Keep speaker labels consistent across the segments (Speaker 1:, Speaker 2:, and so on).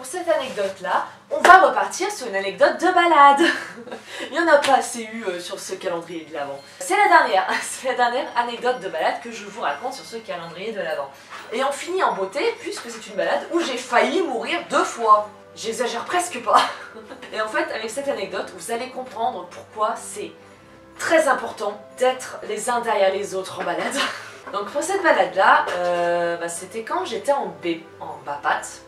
Speaker 1: pour cette anecdote-là, on va repartir sur une anecdote de balade. Il n'y en a pas assez eu sur ce calendrier de l'Avent. C'est la dernière anecdote de balade que je vous raconte sur ce calendrier de l'Avent. Et on finit en beauté, puisque c'est une balade où j'ai failli mourir 2 fois. J'exagère presque pas. Et en fait, avec cette anecdote, vous allez comprendre pourquoi c'est très important d'être les uns derrière les autres en balade. Donc pour cette balade-là, c'était quand j'étais en bas patte.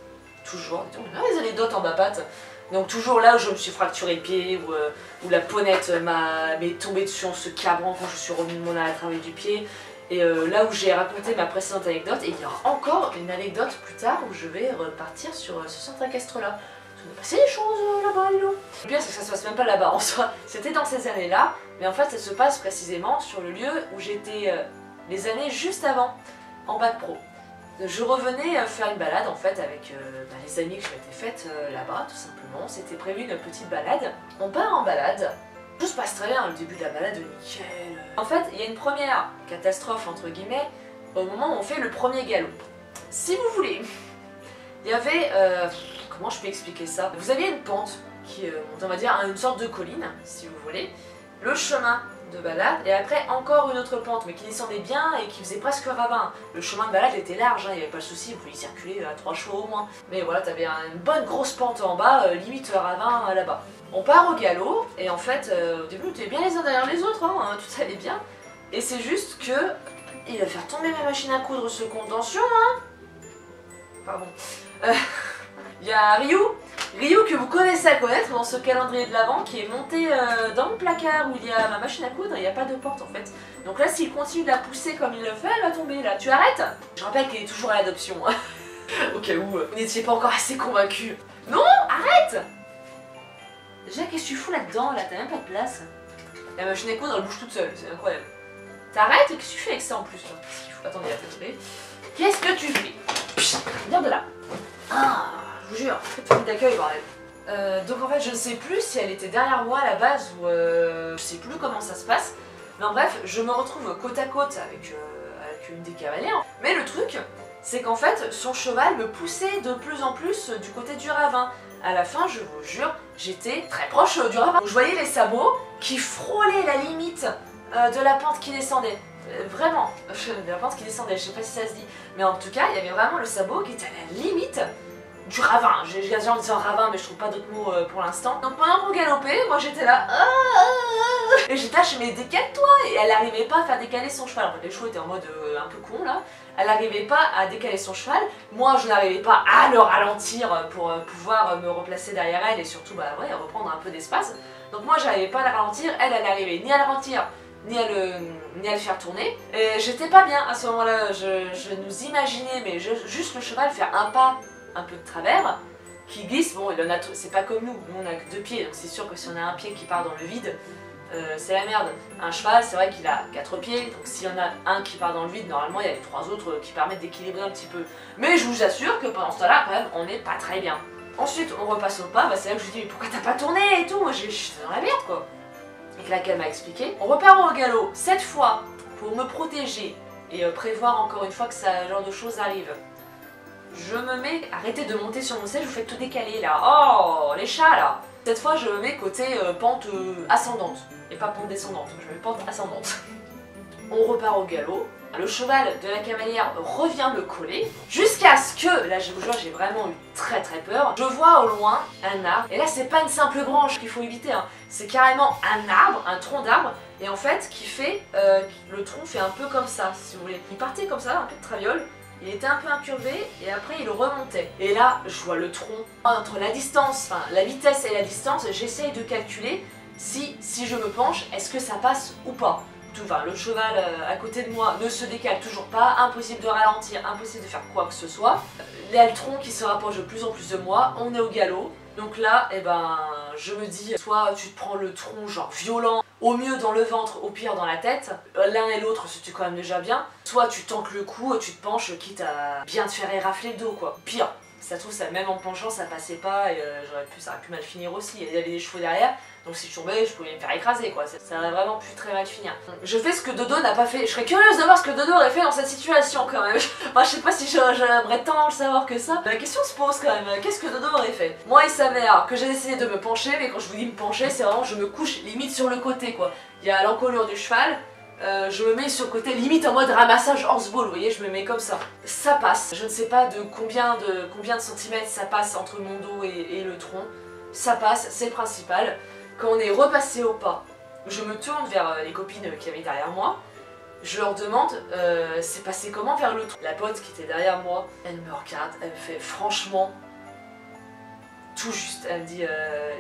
Speaker 1: Toujours, les anecdotes en bas patte. Donc toujours là où je me suis fracturé le pied, où la poinette m'est tombée dessus en se cabrant quand je suis revenue de mon arrêt de travail du pied. Et là où j'ai raconté ma précédente anecdote, et il y aura encore une anecdote plus tard où je vais repartir sur ce centre équestre-là. On a passé des choses là-bas, Lilo. Le pire, c'est que ça se passe même pas là-bas en soi. C'était dans ces années-là, mais en fait, ça se passe précisément sur le lieu où j'étais les années juste avant, en bac pro. Je revenais faire une balade en fait avec les amis que je m'étais faite là-bas, tout simplement. C'était prévu une petite balade. On part en balade. Tout se passe très bien, le début de la balade, nickel. En fait, il y a une première catastrophe, entre guillemets, au moment où on fait le premier galop. Si vous voulez, il y avait... comment je peux expliquer ça? Vous aviez une pente qui monte, on va dire, à une sorte de colline, si vous voulez. Le chemin de balade, et après encore une autre pente, mais qui descendait bien et qui faisait presque ravin. Le chemin de balade était large, il n'y avait pas de souci, vous pouviez circuler à 3 chevaux au moins. Mais voilà, t'avais une bonne grosse pente en bas, limite ravin là-bas. On part au galop, et en fait, au début, on était bien les uns derrière les autres, tout allait bien. Et c'est juste que il va faire tomber ma machine à coudre ce compte. Attention, Pardon. Il y a Ryu que vous connaissez à connaître dans ce calendrier de l'Avent qui est monté dans mon placard où il y a ma machine à coudre et il n'y a pas de porte en fait. Donc là s'il continue de la pousser comme il le fait, elle va tomber là. Tu arrêtes? Je rappelle qu'il est toujours à l'adoption. Au cas où vous n'étiez pas encore assez convaincu. Non, arrête! Déjà qu'est-ce que tu fous là-dedans? Là t'as même pas de place. La machine à coudre elle bouge toute seule, c'est incroyable. T'arrêtes? Qu'est-ce que tu fais avec ça en plus là? Attendez, attendez. Qu'est-ce que tu fais? Viens de là. Ah, je vous jure, famille d'accueil, bordel. Donc en fait, je ne sais plus si elle était derrière moi à la base ou je sais plus comment ça se passe. Mais en bref, je me retrouve côte à côte avec une des cavalières. Mais le truc, c'est qu'en fait, son cheval me poussait de plus en plus du côté du ravin. À la fin, je vous jure, j'étais très proche du ravin. Je voyais les sabots qui frôlaient la limite de la pente qui descendait. Vraiment, de la pente qui descendait, je sais pas si ça se dit. Mais en tout cas, il y avait vraiment le sabot qui était à la limite du ravin. J'ai déjà envie de dire ravin, mais je trouve pas d'autres mots pour l'instant. Donc pendant qu'on galopait, moi j'étais là. Et j'étais là, je me décale-toi. Et elle n'arrivait pas à faire décaler son cheval. En fait, les chevaux étaient en mode un peu con là. Elle n'arrivait pas à décaler son cheval. Moi, je n'arrivais pas à le ralentir pour pouvoir me replacer derrière elle et surtout reprendre un peu d'espace. Donc moi, j'arrivais pas à la ralentir. Elle n'arrivait ni à la ralentir, ni à le faire tourner. Et j'étais pas bien à ce moment-là. Je nous imaginais, mais juste le cheval faire un pas un peu de travers, qui glisse. Bon, c'est pas comme nous on a que 2 pieds, donc c'est sûr que si on a un pied qui part dans le vide, c'est la merde. Un cheval, c'est vrai qu'il a 4 pieds, donc s'il y en a un qui part dans le vide, normalement il y a les 3 autres qui permettent d'équilibrer un petit peu. Mais je vous assure que pendant ce temps-là, quand même, on n'est pas très bien. Ensuite, on repasse au pas, c'est là que je lui dis mais pourquoi t'as pas tourné et tout, moi j'étais dans la merde quoi. Et là qu'elle m'a expliqué. On repart au galop, cette fois, pour me protéger et prévoir encore une fois que ce genre de choses arrive. Je me mets, arrêtez de monter sur mon siège, vous faites tout décaler là. Oh, les chats là. Cette fois, je me mets côté pente ascendante, et pas pente descendante, je me mets pente ascendante. On repart au galop. Le cheval de la cavalière revient me coller, jusqu'à ce que, là je vous jure, j'ai vraiment eu très peur. Je vois au loin un arbre, et là c'est pas une simple branche qu'il faut éviter, c'est carrément un arbre, un tronc d'arbre, et en fait qui fait, le tronc fait un peu comme ça, si vous voulez. Il partait comme ça, un peu de traviole. Il était un peu incurvé et après il remontait. Et là, je vois le tronc entre la distance, enfin la vitesse et la distance, j'essaye de calculer si je me penche, est-ce que ça passe ou pas. Enfin, le cheval à côté de moi ne se décale toujours pas, impossible de ralentir, impossible de faire quoi que ce soit. Il y a le tronc qui se rapproche de plus en plus de moi, on est au galop. Donc là, je me dis, soit tu te prends le tronc genre violent, au mieux dans le ventre, au pire dans la tête, l'un et l'autre c'était quand même déjà bien, soit tu tentes le coup, tu te penches, quitte à bien te faire érafler le dos quoi. Pire, Ça se trouve, ça, même en penchant, ça passait pas et ça aurait pu mal finir aussi. Il y avait des chevaux derrière, donc si je tombais, je pouvais me faire écraser quoi. Ça aurait vraiment pu très mal finir. Je fais ce que Dodo n'a pas fait. Je serais curieuse de voir ce que Dodo aurait fait dans cette situation quand même. Moi, je sais pas si j'aimerais tant le savoir que ça. La question se pose quand même. Qu'est-ce que Dodo aurait fait? Moi, il s'avère que j'ai décidé de me pencher, mais quand je vous dis me pencher, c'est vraiment je me couche limite sur le côté quoi. Il y a l'encolure du cheval. Je me mets sur le côté limite en mode ramassage horseball, vous voyez, je me mets comme ça. Ça passe, je ne sais pas de combien de centimètres ça passe entre mon dos et le tronc. Ça passe, c'est le principal. Quand on est repassé au pas, je me tourne vers les copines qui avaient derrière moi. Je leur demande, c'est passé comment vers le tronc? La pote qui était derrière moi, elle me regarde, elle me fait franchement... tout juste, elle me dit,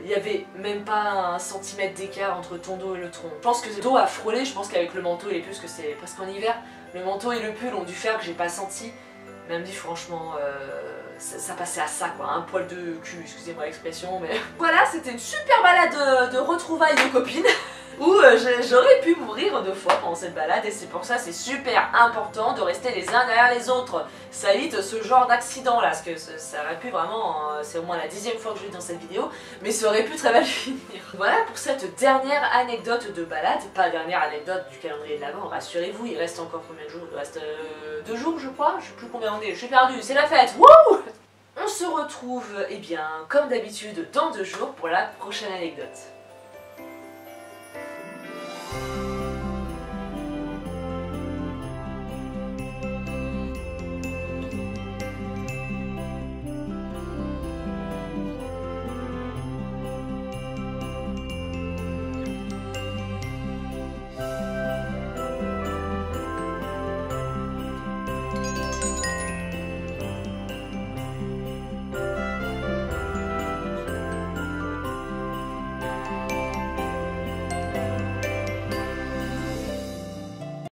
Speaker 1: il y avait même pas 1 centimètre d'écart entre ton dos et le tronc. Je pense que le dos a frôlé, je pense qu'avec le manteau et les pulls, parce que c'est presque en hiver, le manteau et le pull ont dû faire que j'ai pas senti. Mais elle me dit franchement, ça passait à ça quoi, un poil de cul, excusez-moi l'expression, mais... Voilà, c'était une super balade de retrouvailles de copines. Où j'aurais pu mourir 2 fois pendant cette balade et c'est pour ça c'est super important de rester les uns derrière les autres. Ça évite ce genre d'accident là, parce que ça aurait pu vraiment, c'est au moins la 10e fois que je vis dans cette vidéo, mais ça aurait pu très mal finir. Voilà pour cette dernière anecdote de balade, pas dernière anecdote du calendrier de l'Avent, rassurez-vous, il reste encore combien de jours? Il reste 2 jours je crois, je sais plus combien on est, je suis perdue, c'est la fête, wouh! On se retrouve, eh bien, comme d'habitude, dans 2 jours pour la prochaine anecdote.